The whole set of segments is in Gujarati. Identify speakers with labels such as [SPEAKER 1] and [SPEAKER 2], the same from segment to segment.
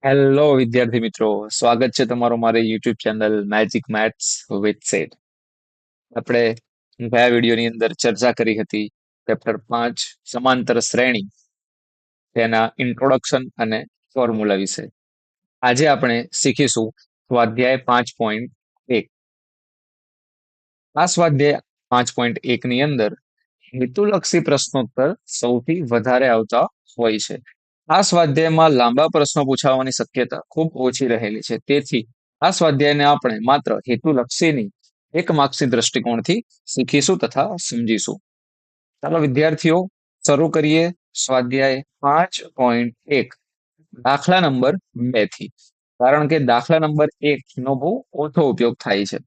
[SPEAKER 1] હેલો વિદ્યાર્થી મિત્રો, સ્વાગત છે તમારું મારી YouTube channel magic maths with set. આપણે ગયા વિડીયોની અંદર ચર્ચા કરી હતી ચેપ્ટર 5 સમાંતર શ્રેણી, તેના ઇન્ટ્રોડક્શન અને ફોર્મ્યુલા વિશે. આજે આપણે શીખીશું સ્વાધ્યાય 5.1. આ સ્વાધ્યાય 5.1 ની અંદર હેતુલક્ષી પ્રશ્નોત્તર સૌથી વધારે આવતા હોય છે. આ સ્વાધ્યાયમાં લાંબા પ્રશ્નો પૂછાવાની શક્યતા ખૂબ ઓછી રહેલી છે. તેથી આ સ્વાધ્યાયને આપણે માત્ર હેતુલક્ષીની એક માર્ક્સની દ્રષ્ટિકોણથી શીખીશું તથા સમજીશું. ચાલો વિદ્યાર્થીઓ, શરૂ કરીએ સ્વાધ્યાય 5.1 દાખલા નંબર 2 થી. કારણ કે દાખલા નંબર 1 નો બહુ ઓછો ઉપયોગ થાય છે,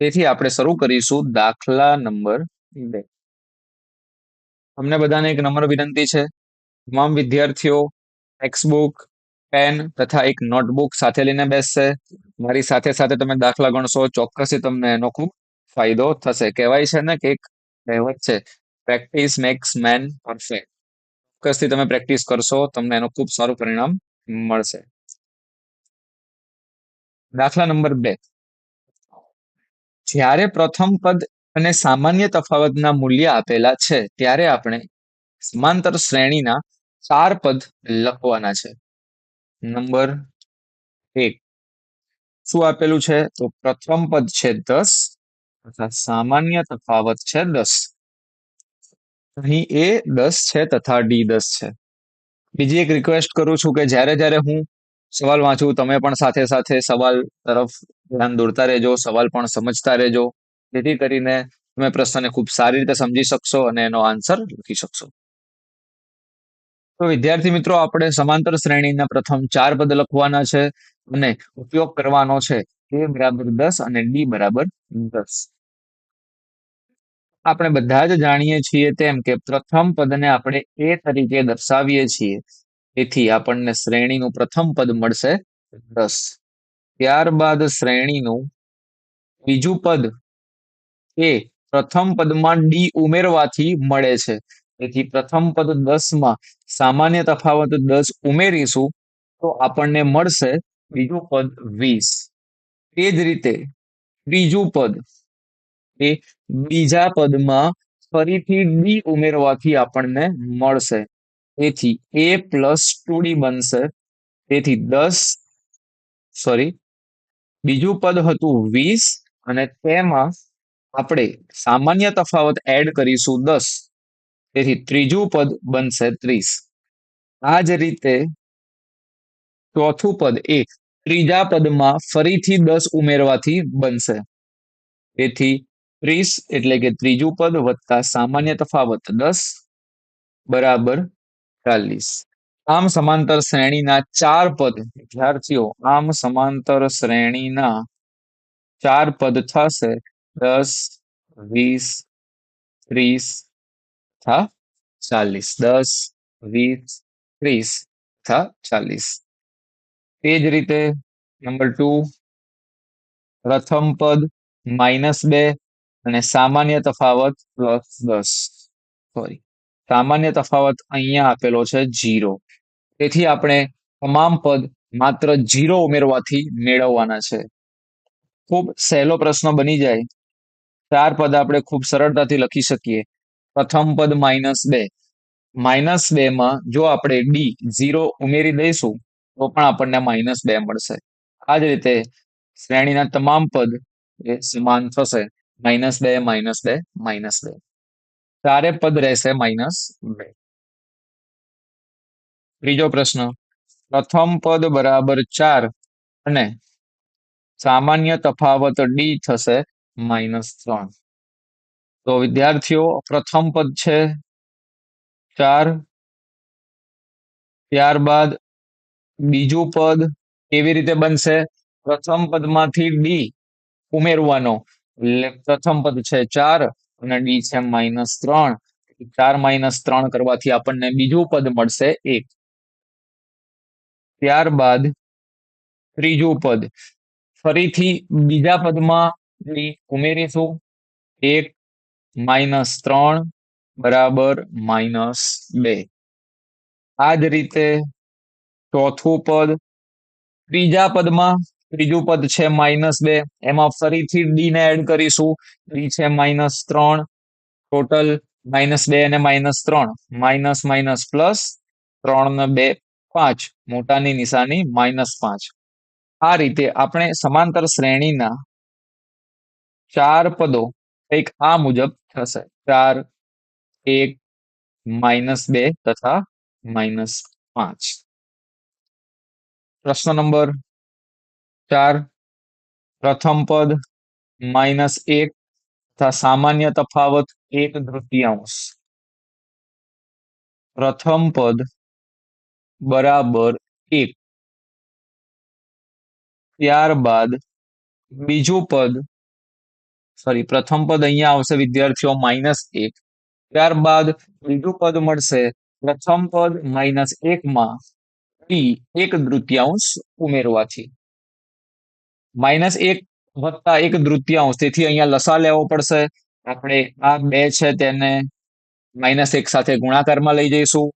[SPEAKER 1] તેથી આપણે શરૂ કરીશું દાખલા નંબર 2. અમને બધાને એક નમ્ર વિનંતી છે, તમામ વિદ્યાર્થીઓ ટેક્સ્ટબુક, પેન તથા એક નોટબુક સાથે લઈને બેસશે. મારી સાથે સાથે તમે દાખલા ગણશો, ચોક્કસથી તમને એનો ખૂબ ફાયદો થશે. કહેવાય છે ને કે એક કહેવત છે, પ્રેક્ટિસ મેક્સ મેન પરફેક્ટ. ચોક્કસથી તમે પ્રેક્ટિસ કરશો, તમને એનું ખૂબ સારું પરિણામ મળશે. દાખલા નંબર 2. જ્યારે પ્રથમ પદ અને સામાન્ય તફાવતના મૂલ્ય આપેલા છે, ત્યારે આપણે સમાંતર શ્રેણીના 4 પદ લખવાના છે. નંબર 1. શું આપેલું છે? તો પ્રથમ પદ છે 10 તથા સામાન્ય તફાવત છે 10. અહીં એ 10 છે તથા ડી 10 છે. બીજી એક રિક્વેસ્ટ કરું છું કે જ્યારે હું સવાલ વાંચું, તમે પણ સાથે સાથે સવાલ તરફ ધ્યાન દોરતા રહેજો, સવાલ પણ સમજતા રહેજો, જેથી કરીને તમે પ્રશ્નને ખૂબ સારી રીતે સમજી શકશો અને એનો આન્સર લખી શકશો. તો વિદ્યાર્થી મિત્રો, આપણે સમાંતર શ્રેણીના પ્રથમ 4 પદ લખવાના છે અને ઉપયોગ કરવાનો છે a બરાબર 10 અને d બરાબર 10. આપણે બધા જ જાણીએ છીએ તેમ કે પ્રથમ પદને આપણે a તરીકે દર્શાવીએ છીએ, તેથી આપણને શ્રેણીનું પ્રથમ પદ મળશે 10. ત્યારબાદ શ્રેણીનું બીજું પદ એ પ્રથમ પદમાં ડી ઉમેરવાથી મળે છે, તેથી પ્રથમ પદ 10 માં સામાન્ય તફાવત 10 ઉમેરીશું તો આપણને મળશે બીજું પદ 20. તે જ રીતે ત્રીજું પદ એ બીજા પદમાં ફરીથી ડી ઉમેરવાથી આપણને મળશે, તેથી a પ્લસ 2d બનશે. તેથી 10 બીજું પદ હતું 20 અને તેમાં આપણે સામાન્ય તફાવત એડ કરીશું 10, તેથી ત્રીજું પદ બનશે 30. આ જ રીતે ચોથું પદ એ ત્રીજા પદમાં ફરીથી 10 ઉમેરવાથી બનશે, તેથી 30 એટલે કે ત્રીજું પદ વત્તા સામાન્ય તફાવત 10 બરાબર 40. આમ સમાંતર શ્રેણીના 4 પદ વિદ્યાર્થીઓ, આમ સમાંતર શ્રેણીના 4 પદ થશે 10, 20, 30 તથા 40. 10, 20, 30 તથા 40. તે જ રીતે નંબર 2, પ્રથમ પદ -2 અને સામાન્ય તફાવત +10. સામાન્ય તફાવત અહીંયા આપેલો છે 0, તેથી આપણે તમામ પદ માત્ર 0 ઉમેરવાથી મેળવવાના છે. ખૂબ સહેલો પ્રશ્ન બની જાય. 4 પદ આપણે ખૂબ સરળતાથી લખી શકીએ. પ્રથમ પદ -2. -2 માં જો આપણે ડી 0 ઉમેરી દઈશું તો પણ આપણને -2 મળશે. આ જ રીતે શ્રેણીના તમામ પદ એ સમાન થશે, -2, -2, -2. ચારે પદ રહેશે -2. ત્રીજો પ્રશ્ન, પ્રથમ પદ બરાબર 4 અને સામાન્ય તફાવત ડી થશે -3. તો વિદ્યાર્થીઓ, પ્રથમ પદ છે 4, ત્યારબાદ બીજું પદ કેવી રીતે બનશે? પ્રથમ પદમાંથી ડી ઉમેરવાનો, એટલે પ્રથમ પદ છે 4 અને ડી છે -3. 4 - 3 કરવાથી આપણને બીજું પદ મળશે 1. ત્યારબાદ ત્રીજું પદ, ફરીથી બીજા પદમાં ડી ઉમેરીશું, 1 - 3 બરાબર -2. આ જ રીતે ચોથું પદ ત્રીજા પદમાં ત્રીજું પદ છે -2, એમાં ફરીથી ડી ને એડ કરીશું. ડી છે -3, ટોટલ -2 અને -3, માઇનસ માઇનસ પ્લસ, 3 ને 2 5, મોટાની નિશાની -5. આ રીતે આપણે સમાંતર શ્રેણીના 4 પદો કંઈક આ મુજબ થશે: 4, 1, -2 તથા -5. પ્રશ્ન નંબર 4. પ્રથમ પદ -1 તથા સામાન્ય તફાવત 1/3. પ્રથમ પદ બરાબર 1. ત્યારબાદ બીજું પદ, સોરી, પ્રથમ પદ અહીંયા આવશે વિદ્યાર્થીઓ -1. ત્યારબાદ બીજું પદ મળશે પ્રથમ પદ -1 માં ડી 1/3 ઉમેરવાથી. -1 વત્તા 1/3, તેથી અહીંયા લસા લેવો પડશે. આપણે આ 2 છે તેને -1 સાથે ગુણાકારમાં લઈ જઈશું,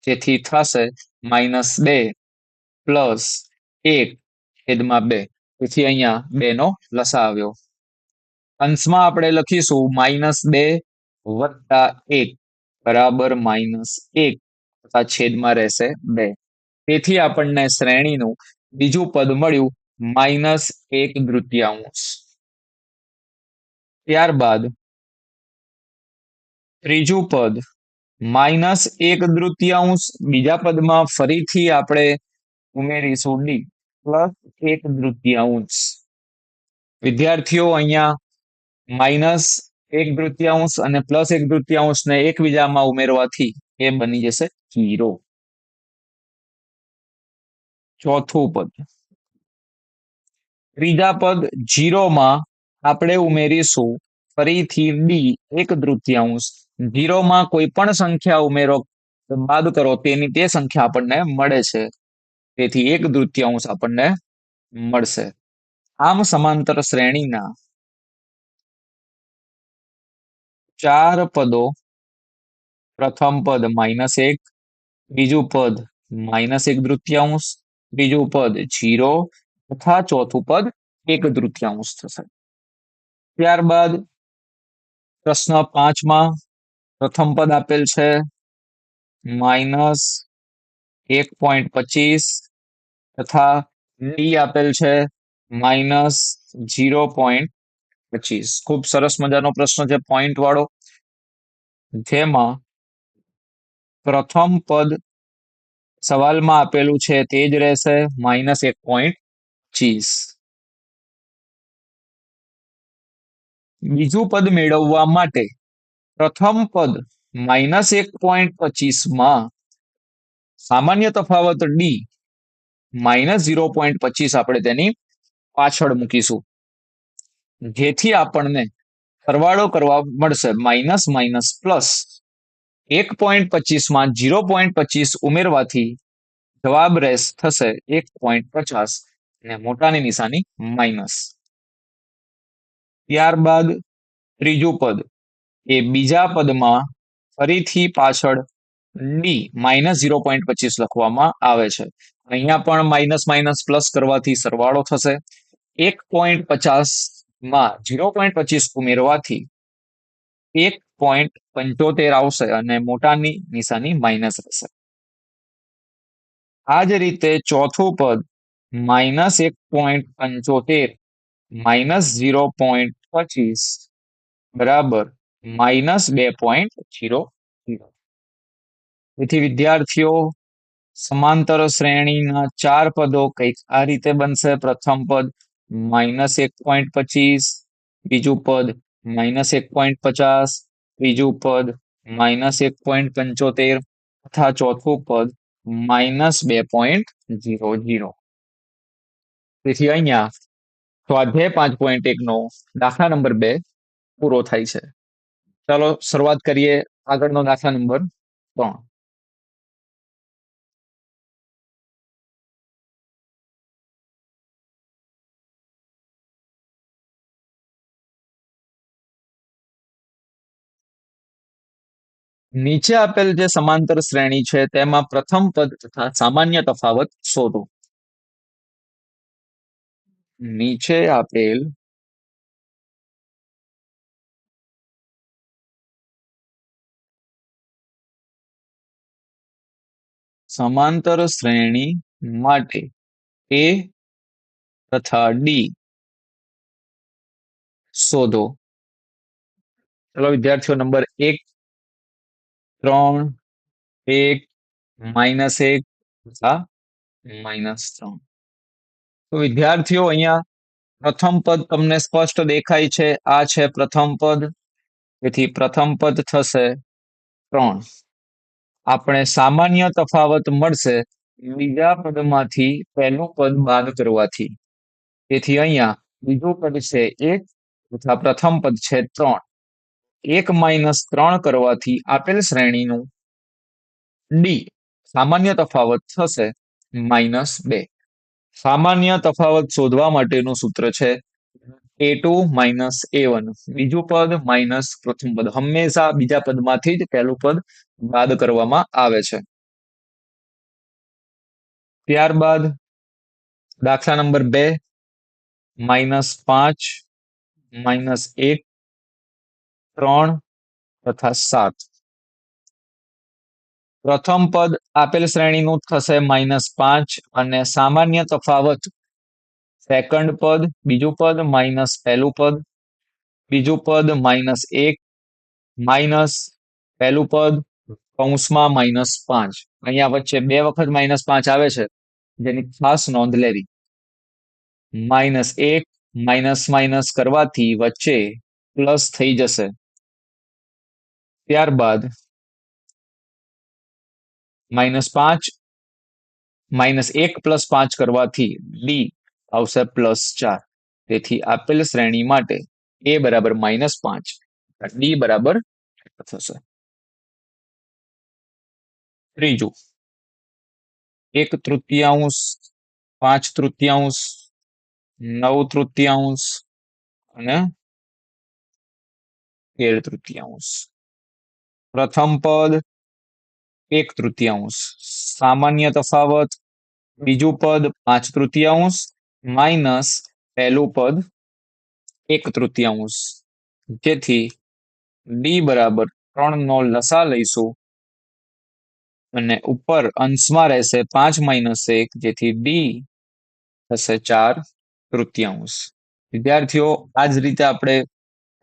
[SPEAKER 1] જેથી થશે -2 પ્લસ 1/2. તેથી અહીંયા 2 નો લસા આવ્યો. અંશમાં આપણે લખીશું -2 વત્તા 1 બરાબર -1 તથા છેદમાં રહેશે 2. તેથી આપણને શ્રેણીનું બીજું પદ મળ્યું -1/3. ત્યારબાદ ત્રીજું પદ -1/3, બીજા પદમાં ફરીથી આપણે ઉમેરીશું ડી +1/3. વિદ્યાર્થીઓ અહીંયા -1/3 અને +1/3 ને એકબીજામાં ઉમેરવાથી એ બની જશે 0. ચોથું પદ, ત્રીજા પદ 0માં આપણે ઉમેરીશું ફરીથી ડી 1/3. 0માં કોઈ પણ સંખ્યા ઉમેરો, બાદ કરો, તેની તે સંખ્યા આપણને મળે છે, તેથી 1/3 આપણને મળશે. આમ સમાંતર શ્રેણીના 4 પદો, પ્રથમ પદ -1, બીજું પદ -1/3, ત્રીજું પદ 0 તથા ચોથું પદ 1/3 થશે. ત્યારબાદ પ્રશ્ન 5માં પ્રથમ પદ આપેલ છે -1.25 તથા ડી આપેલ છે -0.25. ખૂબ સરસ મજાનો પ્રશ્ન છે, પોઈન્ટ વાળો, જેમાં પ્રથમ પદ સવાલમાં આપેલું છે તે જ રહેશે, -1.25. બીજું પદ મેળવવા માટે પ્રથમ પદ -1.25માં સામાન્ય તફાવત ડી -0.25 આપણે તેની પાછળ મૂકીશું, જેથી આપણને સરવાળો કરવા મળશે માઇનસ માઇનસ પ્લસ. 1.25માં 0.25 ઉમેરવાથી જવાબ થશે 1.50 અને મોટાની નિશાની માઇનસ. ત્યારબાદ ત્રીજું પદ એ બીજા પદમાં ફરીથી પાછળ ડી -0.25 લખવામાં આવે છે. અહીંયા પણ માઇનસ માઇનસ પ્લસ કરવાથી સરવાળો થશે. 1.50માં 0.25 ઉમેરવાથી 1.75 આવશે અને મોટાની નિશાની માઇનસ રહેશે. આ જ રીતે ચોથું પદ -1.75 -0.25 બરાબર -2.00. તેથી વિદ્યાર્થીઓ, સમાંતર શ્રેણીના 4 પદો કંઈક આ રીતે બનશે. પ્રથમ પદ -1.25, બીજું પદ -1.50, ત્રીજું પદ -1.75 તથા ચોથું પદ -2.00. તેથી અહીંયા સ્વાધ્યાય 5.1 નો દાખલા નંબર 2 પૂરો થાય છે. ચાલો શરૂઆત કરીએ આગળનો દાખલા નંબર 3. નીચે આપેલ જે સમાંતર શ્રેણી છે તેમાં પ્રથમ પદ તથા સામાન્ય તફાવત શોધો. નીચે આપેલ સમાંતર શ્રેણી માટે એ તથા ડી શોધો. ચલો વિદ્યાર્થીઓ, નંબર 1, 3, 1, -1 તથા -3. તો વિદ્યાર્થીઓ, અહીંયા પ્રથમ પદ તમને સ્પષ્ટ દેખાય છે. આ છે પ્રથમ પદ. તેથી પ્રથમ પદ થશે 3. આપણે સામાન્ય તફાવત મળશે બીજા પદમાંથી પહેલું પદ બાદ કરવાથી. તેથી અહીંયા બીજું પદ છે 1 તથા પ્રથમ પદ છે 3. 1 - 3 કરવાથી આપેલ શ્રેણીનું ડી સામાન્ય તફાવત થશે -2. સામાન્ય તફાવત શોધવા માટેનું સૂત્ર છે A2 - A1. બીજું પદ માઇનસ પ્રથમ પદ. હંમેશા બીજા પદમાંથી જ પહેલું પદ બાદ કરવામાં આવે છે. ત્યારબાદ દાખલા નંબર 2, -5, -1, 3 તથા 7. પ્રથમ પદ આપેલ શ્રેણીનું થશે -5 અને સામાન્ય તફાવત સેકન્ડ પદ, બીજું પદ માઇનસ પહેલું પદ, બીજું પદ -1 માઇનસ પહેલું પદ કૌંસમાં -5. અહીંયા વચ્ચે 2 વખત -5 આવે છે, જેની ખાસ નોંધ લેવી. -1 માઇનસ કરવાથી વચ્ચે પ્લસ થઈ જશે. ત્યારબાદ -5 -1 + 5 કરવાથી ડી આવશે +4. તેથી આપેલ શ્રેણી માટે એ બરાબર -5, ડી બરાબર થશે. ત્રીજું, 1/3, 5/3, 9/3 અને 13/3. પ્રથમ પદ 1/3 સામાન્ય તફાવત, બીજું પદ 5/3 માઇનસ પહેલું પદ 1/3. જેથી ડી બરાબર 3 નો લસા લઈશું અને ઉપર અંશમાં રહેશે 5 - 1, જેથી ડી થશે 4/3. વિદ્યાર્થીઓ, આ જ રીતે આપણે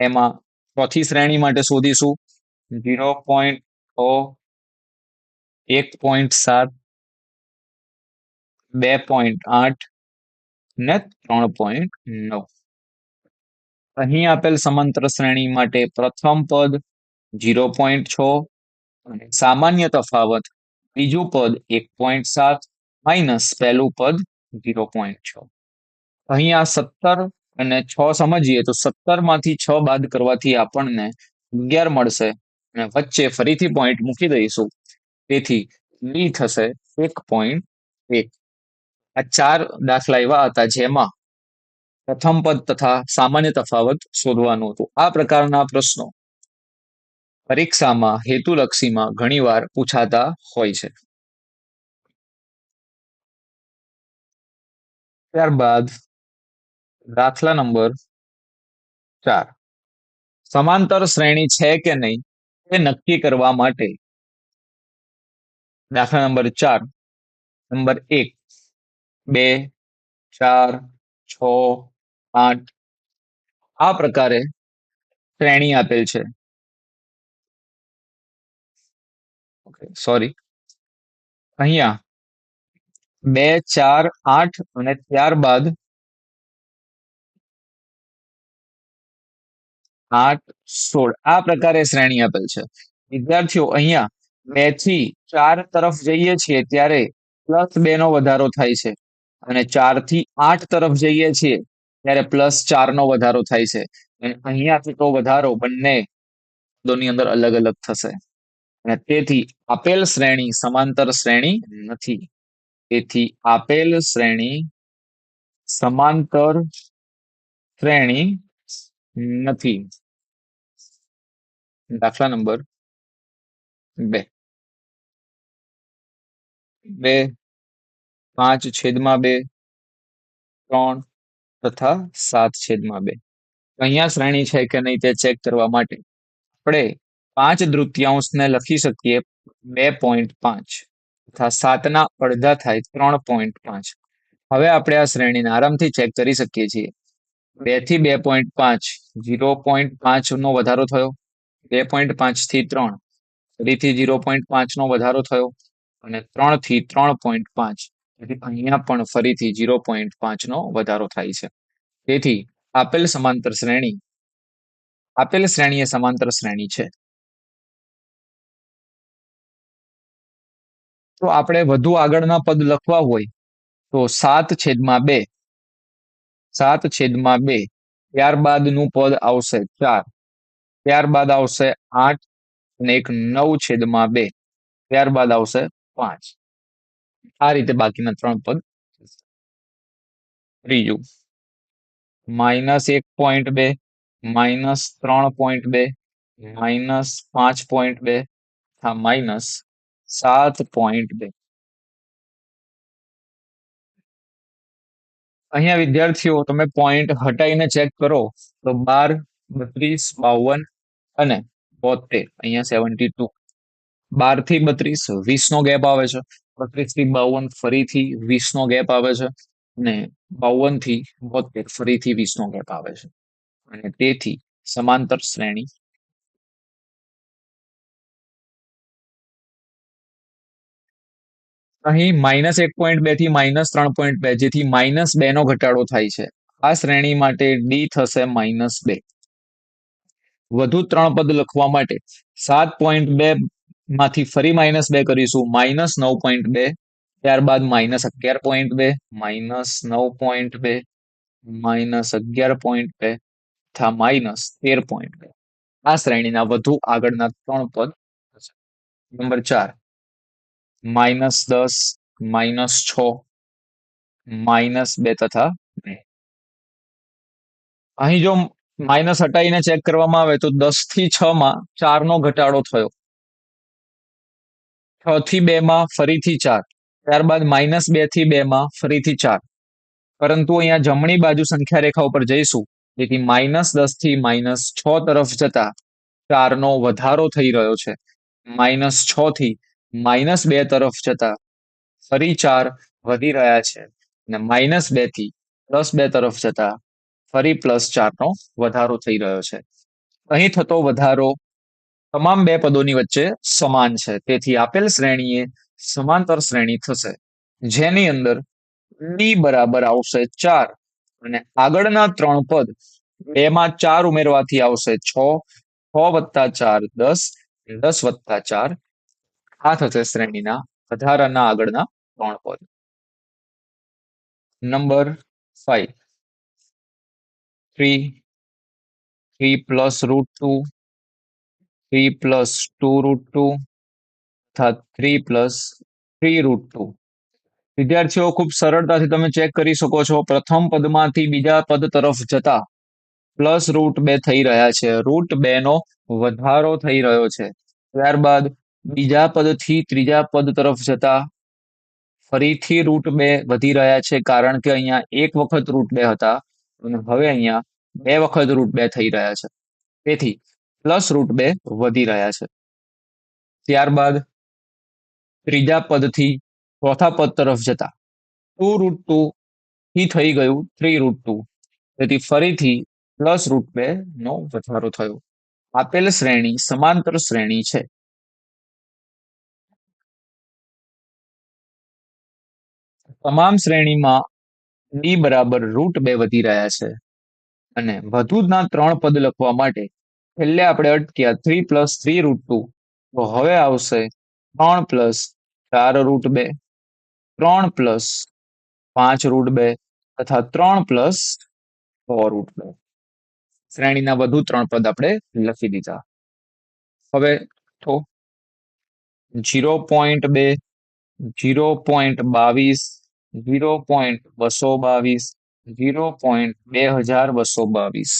[SPEAKER 1] એમાં ચોથી શ્રેણી માટે શોધીશું. 0.6, 1.7, 2.8 ને 3.9. અહીં આપેલ સમાંતર શ્રેણી માટે પ્રથમ પદ 0.6 અને સામાન્ય તફાવત બીજું પદ 1.7 માઇનસ પહેલું પદ 0.6. અહીંયા 17 અને 6 સમજીએ તો 17 માંથી 6 બાદ કરવાથી આપણને 11 મળશે અને વચ્ચે ફરીથી પોઈન્ટ મૂકી દઈશું. તેથી ડી થશે 1.1. આ 4 દાખલા એવા હતા જેમાં પ્રથમ પદ તથા સામાન્ય તફાવત શોધવાનું હતું. આ પ્રકારના પ્રશ્નો પરીક્ષામાં હેતુલક્ષીમાં ઘણીવાર પૂછાતા હોય છે. ત્યારબાદ દાખલા નંબર 4, સમાંતર શ્રેણી છે કે નહીં તે નક્કી કરવા માટે. દાખલા નંબર 4, નંબર 1, 2, 4, 6, 8 આ પ્રકારે શ્રેણી આપેલ છે. સોરી, અહીંયા 2, 4, 8 અને ત્યારબાદ 8, 16 આ પ્રકારે શ્રેણી આપેલ છે. વિદ્યાર્થીઓ, અહીંયા 2 થી 4 તરફ જઈએ છીએ ત્યારે +2 નો વધારો થાય છે અને 4 થી 8 તરફ જઈએ છીએ ત્યારે +4 નો વધારો થાય છે. અને અહીંયાથી તો વધારો બંને પદોની અંદર અલગ અલગ થશે અને તેથી આપેલ શ્રેણી સમાંતર શ્રેણી નથી. તેથી આપેલ શ્રેણી સમાંતર શ્રેણી નથી. દાખલા નંબર 2, 2, 5/2, 3, તથા 7/2. અહીંયા શ્રેણી છે કે નહીં તે ચેક કરવા માટે આપણે 5/3 લખી શકીએ 2.5 તથા 7ના અડધા થાય 3.5. હવે આપણે આ શ્રેણીને આરામથી ચેક કરી શકીએ છીએ. 2 થી 2.5 0.5 નો વધારો થયો, 2.5 થી 3 ફરીથી 0.5 નો વધારો થયો અને 3 થી 3.5 અહીંયા પણ ફરીથી 0.5 નો વધારો થાય છે. તેથી આપેલ શ્રેણી એ સમાંતર શ્રેણી છે. તો આપણે વધુ આગળના પદ લખવા હોય તો 7/2, 7/2, ત્યારબાદનું પદ આવશે 4, ત્યારબાદ આવશે 8 અને એક 9/2, ત્યારબાદ આવશે 5. આ રીતે બાકીના 3 પદ. ત્રીજું -1.2, -3.2, -5.2 -7.2. અહીંયા વિદ્યાર્થીઓ તમે પોઈન્ટ હટાઈને ચેક કરો તો 12, 32, 52 અને 72. અહીંયા 72. 12 થી 32 20 નો ગેપ આવે છે. 32 થી 52 ફરીથી 20 નો ગેપ આવે છે અને 52 થી 72 ફરીથી 20 નો ગેપ આવે છે અને તેથી સમાંતર શ્રેણી. અહીં -1.2 થી -3.2 જેથી -2 નો ઘટાડો થાય છે. આ શ્રેણી માટે ડી થશે -2. વધુ 3 પદ લખવા માટે 7.2 માંથી ફરી -2 કરીશું, -9.2, ત્યારબાદ -11.2, -9.2, -11.2 તથા -13.2. આ શ્રેણીના વધુ આગળના 3 પદ. નંબર 4 -10, -6, -2 તથા 2. અહીં જો માઇનસ હટાવીને ચેક કરવામાં આવે તો 10 થી 6 માં 4 નો ઘટાડો થયો, 6 થી 2 માં ફરીથી 4, ત્યારબાદ -2 થી 2 માં ફરીથી 4. પરંતુ અહીંયા જમણી બાજુ સંખ્યા રેખા ઉપર જઈશું તેથી -10 થી -6 તરફ જતા 4 નો વધારો થઈ રહ્યો છે. -6 થી -2 તરફ જતા ફરી 4 વધી રહ્યા છે અને -2 થી +2 તરફ જતા ફરી +4 નો વધારો થઈ રહ્યો છે. અહીં થતો વધારો તમામ બે પદોની વચ્ચે સમાન છે. તેથી આપેલ શ્રેણી એ સમાંતર શ્રેણી થશે જેની અંદર ડી બરાબર આવશે 4 અને આગળના 3 પદ 2 માં 4 ઉમેરવાથી આવશે 6, 6 + 4 10, 10 + 4. આ થશે શ્રેણીના વધારાના આગળના 3 પદ. નંબર 5 3, 3 + √2, 3 + 2√2 તથા 3 + 3√2. વિદ્યાર્થીઓ ખૂબ સરળતાથી તમે ચેક કરી શકો છો. પ્રથમ પદમાંથી બીજા પદ તરફ જતા +√2 થઈ રહ્યા છે. √2 નો વધારો થઈ રહ્યો છે. ત્યારબાદ બીજા પદથી ત્રીજા પદ તરફ જતા ફરીથી √2 વધી રહ્યા છે કારણ કે અહીંયા એક વખત √2 હતા અને હવે અહીંયા 2 વખત √2 થઈ રહ્યા છે. તેથી +√2 વધી રહ્યા છે. ત્યારબાદ ત્રીજા પદથી ચોથા પદ તરફ જતા 2√2 થી થઈ ગયું 3√2. તેથી ફરીથી +√2 નો વધારો થયો. આપેલ શ્રેણી સમાંતર શ્રેણી છે. તમામ શ્રેણીમાં ડી બરાબર √2 વધી રહ્યા છે અને વધુના 3 પદ લખવા માટે છેલ્લે આપણે અટક્યા 3 + 3√2. તો હવે આવશે 3 + 4√2, 3 + 5√2 તથા 3 + 6√2. શ્રેણીના વધુ 3 પદ આપણે લખી દીધા. હવે તો 0.2, 0.22, 0.222, 0.2222.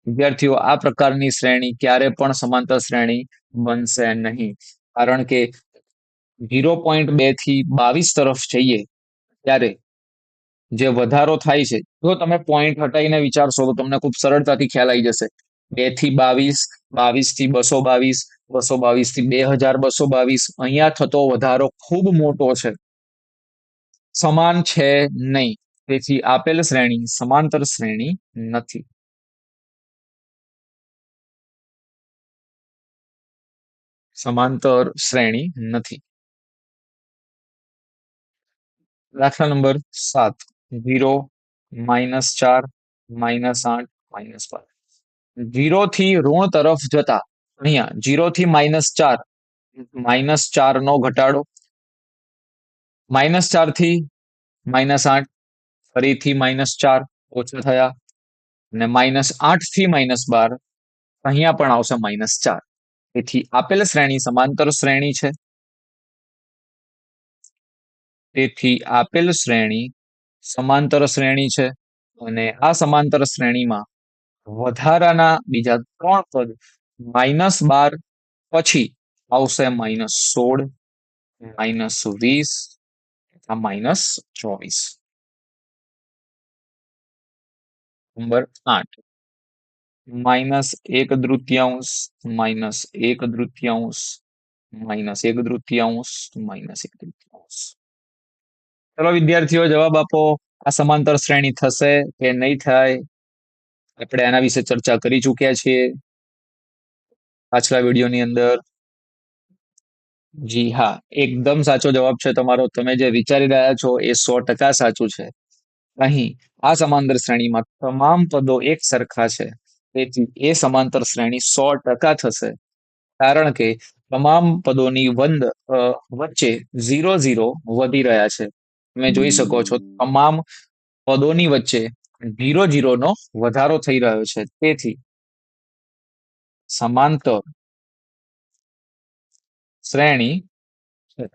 [SPEAKER 1] વિદ્યાર્થીઓ આ પ્રકારની શ્રેણી ક્યારે પણ સમાંતર શ્રેણી બનશે નહીં કારણ કે 0.2 થી 22 તરફ જઈએ ત્યારે જે વધારો થાય છે, જો તમે પોઈન્ટ હટાઈને વિચારશો તો તમને ખૂબ સરળતાથી ખ્યાલ આવી જશે. 2 થી 22, 22 થી 222, 222 થી 2222, અહીંયા થતો વધારો ખૂબ મોટો છે, સમાન છે નહીં. તેથી આપેલ શ્રેણી સમાંતર શ્રેણી નથી. સમાંતર શ્રેણી નથી. દાખલા નંબર 7. 0, -4, -8, -5. 0 થી ઋણ તરફ જતા, અહીંયા 0 થી -4, -4 નો ઘટાડો, -4 થી -8, ફરીથી -4 ઓછા થયા, અને -8 થી -12, અહીંયા પણ આવશે -4. તેથી આપેલ શ્રેણી સમાંતર શ્રેણી છે. તેથી આપેલ શ્રેણી સમાંતર શ્રેણી છે. અને આ સમાંતર શ્રેણીમાં વધારાના બીજા 3 પદ -12 પછી આવશે -16, -20, -24. નંબર 8. -1/3, -1/3, -1/3, -1/3. ચલો વિદ્યાર્થીઓ, જવાબ આપો. આ સમાંતર શ્રેણી થશે કે નહીં થાય? આપણે આના વિશે ચર્ચા કરી ચૂક્યા છીએ પાછલા વિડીયોની અંદર. જી હા, એકદમ સાચો જવાબ છે તમારો. તમે જે વિચારી રહ્યા છો એ 100% સાચું છે. અહીં આ સમાંતર શ્રેણીમાં તમામ પદો એક સરખા છે, તેથી એ સમાંતર શ્રેણી 100% થશે. કારણ કે તમામ પદોની વચ્ચે 0 0 વધી રહ્યા છે. તમે જોઈ શકો છો, તમામ પદોની વચ્ચે 0 0 નો વધારો થઈ રહ્યો છે. તેથી સમાંતર શ્રેણી છે.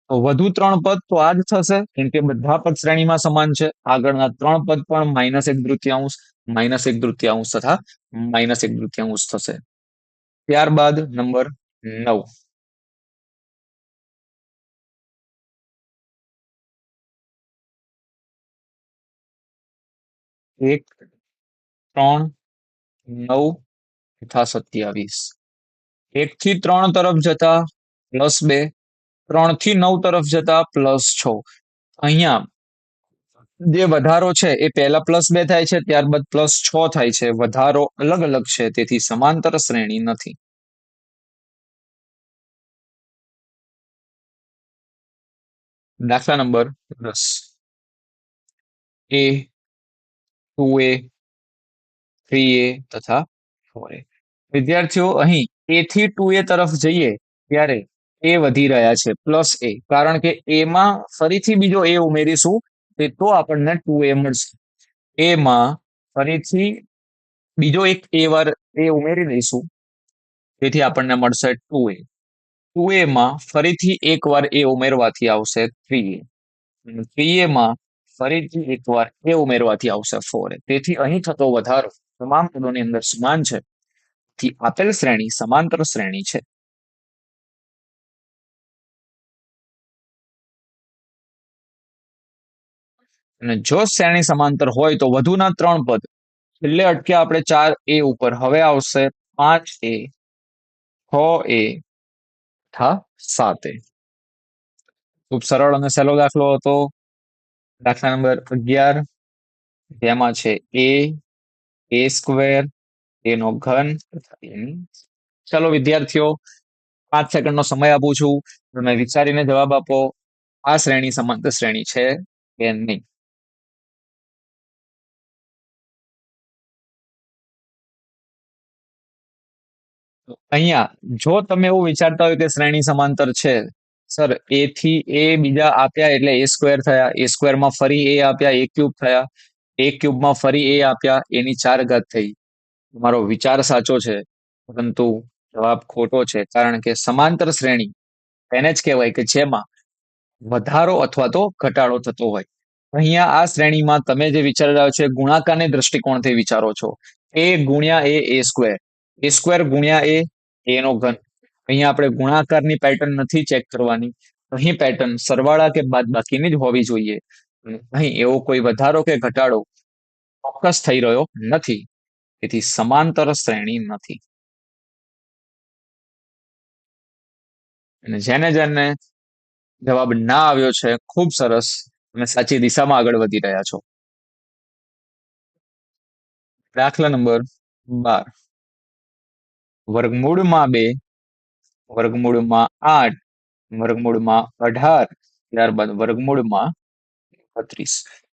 [SPEAKER 1] તો વધુ 3 પદ તો આ જ થશે, કેમ કે બધા પદ શ્રેણીમાં સમાન છે. આગળના 3 પદ પણ -1/3, -1/3 તથા -1/3 થશે. ત્યારબાદ નંબર 9. 1, 3, 9 તથા 27. 1 થી 3 તરફ જતા +2, 3 થી 9 તરફ જતા +6. અહીંયા જે વધારો છે એ પહેલા +2 થાય છે, ત્યારબાદ +6 થાય છે. વધારો અલગ અલગ છે, તેથી સમાંતર શ્રેણી નથી. દાખલા નંબર 10. A, 2A, 3A તથા 4A. વિદ્યાર્થીઓ, અહીં A થી 2A તરફ જઈએ ત્યારે A વધી રહ્યા છે, +A, કારણ કે A માં ફરીથી બીજો A ઉમેરીશું તો આપણને 2A મળશે. A માં ફરીથી બીજો એક A વાર A ઉમેરી દઈશું, તેથી આપણને મળશે 2A. 2A માં ફરીથી એક વાર A ઉમેરવાથી આવશે 3A. 3A માં ફરીથી એક વાર A ઉમેરવાથી આવશે 4A. તેથી અહીં થતો વધારો તમામ પદોની અંદર સમાન છે. થી આપેલ શ્રેણી સમાંતર શ્રેણી છે. અને જો શ્રેણી સમાંતર હોય તો વધુના 3 પદ છેલ્લે અટક્યા આપણે 4A ઉપર, હવે આવશે 5A, 6A તથા 7A. ખૂબ સરળ અને સહેલો દાખલો હતો. દાખલા નંબર 11, જેમાં છે A² એનો ઘન તથા એની. ચાલો વિદ્યાર્થીઓ, 5 સેકન્ડનો સમય આપું છું. તમે વિચારીને જવાબ આપો. આ શ્રેણી સમાંતર શ્રેણી છે કે નહીં? અહીંયા જો તમે એવું વિચારતા હોય કે શ્રેણી સમાંતર છે, સર A થી A બીજા આપ્યા એટલે A² થયા, A² માં ફરી A આપ્યા, A³ થયા, A³ માં ફરી A આપ્યા, એની 4 ઘાત થઈ. તમારો વિચાર સાચો છે, પરંતુ જવાબ ખોટો છે. કારણ કે સમાંતર શ્રેણી એને જ કહેવાય કે જેમાં વધારો અથવા તો ઘટાડો થતો હોય. અહીંયા આ શ્રેણીમાં તમે જે વિચારી રહ્યા છો, ગુણાકારની દ્રષ્ટિકોણથી વિચારો છો. A ગુણ્યા A², A² ગુણ્યા A, A નો ઘન. અહીંયા આપણે ગુણાકારની પેટર્ન નથી ચેક કરવાની, અહીં પેટર્ન સરવાળા કે બાદબાકીની જ હોવી જોઈએ. અહીં એવો કોઈ વધારો કે ઘટાડો ચોક્કસ થઈ રહ્યો નથી. તેથી સમાંતર શ્રેણી નથી. અને જેને જેને જવાબ ના આવ્યો છે, ખૂબ સરસ, તમે સાચી દિશામાં આગળ વધી રહ્યા છો. દાખલા નંબર 12. વર્ગમૂળમાં 2, વર્ગમૂળમાં 8, વર્ગમૂળમાં 18, ત્યારબાદ વર્ગમૂળમાં 32.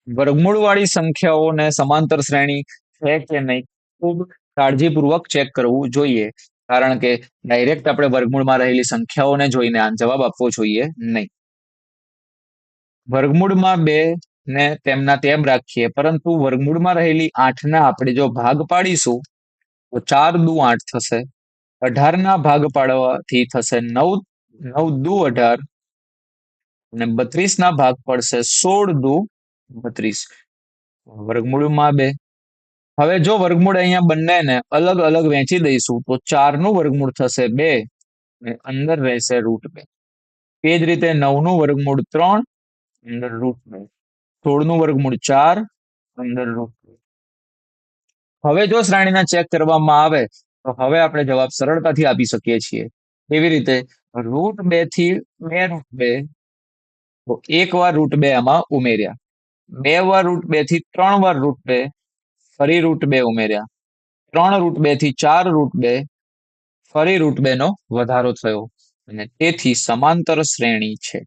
[SPEAKER 1] વર્ગમૂળ વાળી સંખ્યાઓને સમાંતર શ્રેણી છે કે નહીં, ખૂબ કાળજીપૂર્વક ચેક કરવું જોઈએ. કારણ કે ડાયરેક્ટ આપણે વર્ગમૂળમાં રહેલી સંખ્યાઓને જોઈને આ જવાબ આપવો જોઈએ નહીં. વર્ગમૂળમાં 2 ને તેમના તેમ રાખીએ, પરંતુ વર્ગમૂળમાં રહેલી 8 ના આપણે જો ભાગ પાડીશું તો 4 દુ 8 થશે. 18 ના ભાગ પાડવાથી થશે 9, 9 દુ 18, અને 32 ના ભાગ પડશે 16 દુ 32. વર્ગમૂળમાં 2. હવે જો વર્ગમૂળ અહીંયા બંનેને અલગ અલગ વહેંચી દઈશું તો 4 નું વર્ગમૂળ થશે 2 અને અંદર રહેશે √2. એ જ રીતે 9 નું વર્ગમૂળ 3, અંદર √2. 16 નું વર્ગમૂળ 4, અંદર √2. હવે જો શ્રેણીને ચેક કરવામાં આવે તો હવે આપણે જવાબ સરળતાથી આપી શકીએ છીએ. એવી રીતે √2 થી 2 √2, તો એક વાર √2 આમાં ઉમેર્યા. 2 વાર √2 થી 3 વાર √2, ફરી √2 ઉમેર્યા. 3 √2 થી 4 √2, ફરી √2 નો વધારો થયો, અને તેથી સમાંતર શ્રેણી છે.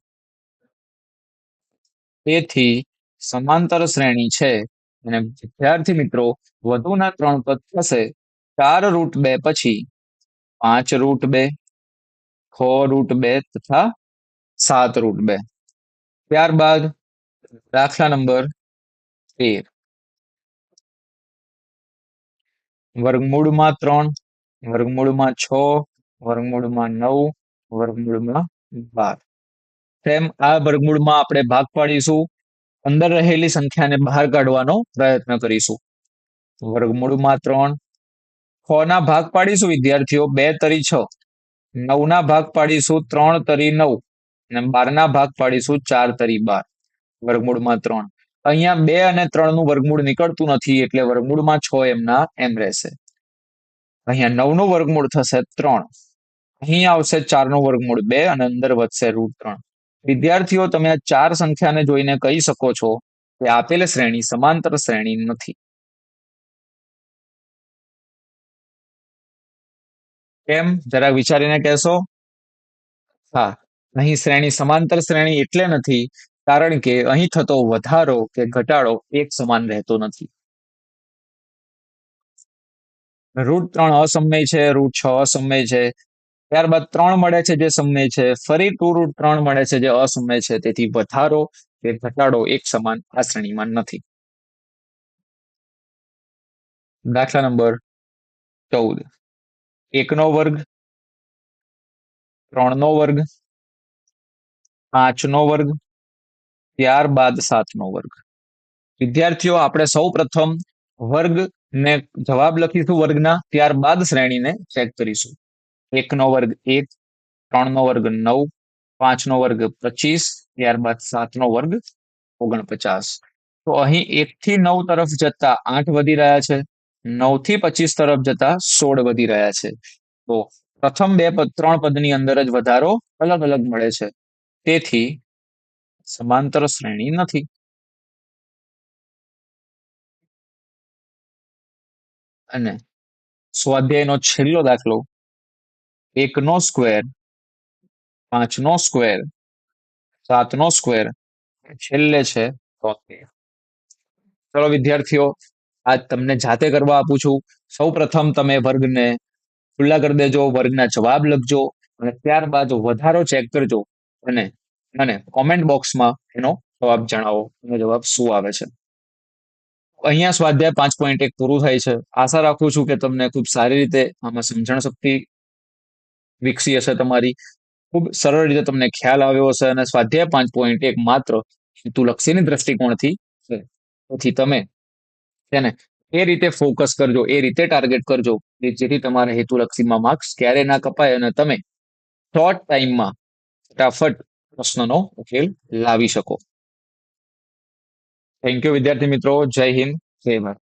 [SPEAKER 1] તેથી સમાંતર શ્રેણી છે. અને વિદ્યાર્થી મિત્રો, વધુના 3 પદ થશે. 4 √2 પછી 5 √2, 6 √2 તથા 7 √2. ત્યારબાદ દાખલા નંબર 13. વર્ગમૂળમાં 3, વર્ગમૂળમાં 6, વર્ગમૂળમાં 9, વર્ગમૂળમાં 12. તેમ આ વર્ગમૂળમાં આપણે ભાગ પાડીશું. અંદર રહેલી સંખ્યાને બહાર કાઢવાનો પ્રયત્ન કરીશું. વર્ગમૂળમાં 3, 6 ના ભાગ પાડીશું વિદ્યાર્થીઓ, 2 તરી 6. 9 ના ભાગ પાડીશું, 3 તરી 9, અને 12 ના ભાગ પાડીશું, 4 તરી 12. વર્ગમૂળમાં 3. અહીંયા 2 અને 3 નું વર્ગમૂળ નીકળતું નથી, એટલે વર્ગમૂળમાં 6 એમના એમ રહેશે. અહીંયા 9 નું વર્ગમૂળ થશે 3. અહીં આવશે 4 નું વર્ગમૂળ 2, અને અંદર વધશે √3. વિદ્યાર્થીઓ, તમે આ 4 સંખ્યાને જોઈને કહી શકો છો કે આપેલ શ્રેણી સમાંતર શ્રેણી નથી. કેમ, જરા વિચારીને કહેશો? હા, અહીં શ્રેણી સમાંતર શ્રેણી એટલે નથી કારણ કે અહીં થતો વધારો કે ઘટાડો એક સમાન રહેતો નથી. √3 અસમય છે, √6 અસમય છે, ત્યારબાદ 3 મળે છે જે સમય છે, ફરી 2√3 મળે છે જે અસમય છે. તેથી વધારો કે ઘટાડો એક સમાન આ શ્રેણીમાં નથી. દાખલા નંબર 14. 1 નો વર્ગ, 3 નો વર્ગ, 5 નો વર્ગ, ત્યારબાદ 7 નો વર્ગ. વિદ્યાર્થીઓ, આપણે સૌ પ્રથમ વર્ગ ને જવાબ લખીશું વર્ગના, ત્યારબાદ શ્રેણીને ચેક કરીશું. 1 નો વર્ગ 1, 3 નો વર્ગ 9, 5 નો વર્ગ 25, ત્યારબાદ 7 નો વર્ગ 49. તો અહીં 1 થી 9 તરફ જતા 8 વધી રહ્યા છે, 9 થી 25 તરફ જતા 16 વધી રહ્યા છે. તો પ્રથમ 3 પદની અંદર જ વધારો અલગ અલગ મળે છે. તેથી સમાંતર શ્રેણી નથી. અને સ્વાધ્યાયનો છેલ્લો દાખલો, 1 નો સ્ક્વેર, 5 નો સ્ક્વેર, 7 નો સ્ક્વેર, છેલ્લે છે 73. ચલો વિદ્યાર્થીઓ, આ તમને જાતે કરવા આપું છું. સૌ પ્રથમ તમે વર્ગને ખુલ્લા કરી દેજો, વર્ગના જવાબ લખજો, અને ત્યારબાદ વધારો ચેક કરજો, અને મને કોમેન્ટ બોક્સમાં એનો જવાબ જણાવો, એનો જવાબ શું આવે છે. અહીંયા સ્વાધ્યાય 5.1 પૂરું થાય છે. આશા રાખું છું કે તમને ખૂબ સારી રીતે આમાં સમજણ શક્તિ વિકસી હશે તમારી. ખૂબ સરળ રીતે તમને ખ્યાલ આવ્યો હશે, અને સ્વાધ્યાય 5.1 માત્ર હેતુલક્ષીની દ્રષ્ટિકોણથી છે. તેથી તમે તેને એ રીતે ફોકસ કરજો, એ રીતે ટાર્ગેટ કરજો કે જેથી તમારા હેતુલક્ષીમાં માર્ક્સ ક્યારે ના કપાય અને તમે શોર્ટ ટાઈમમાં ફટાફટ પ્રશ્નનો ઉકેલ લાવી શકો. થેન્ક યુ વિદ્યાર્થી મિત્રો. જય હિન્દ, જય ભારત.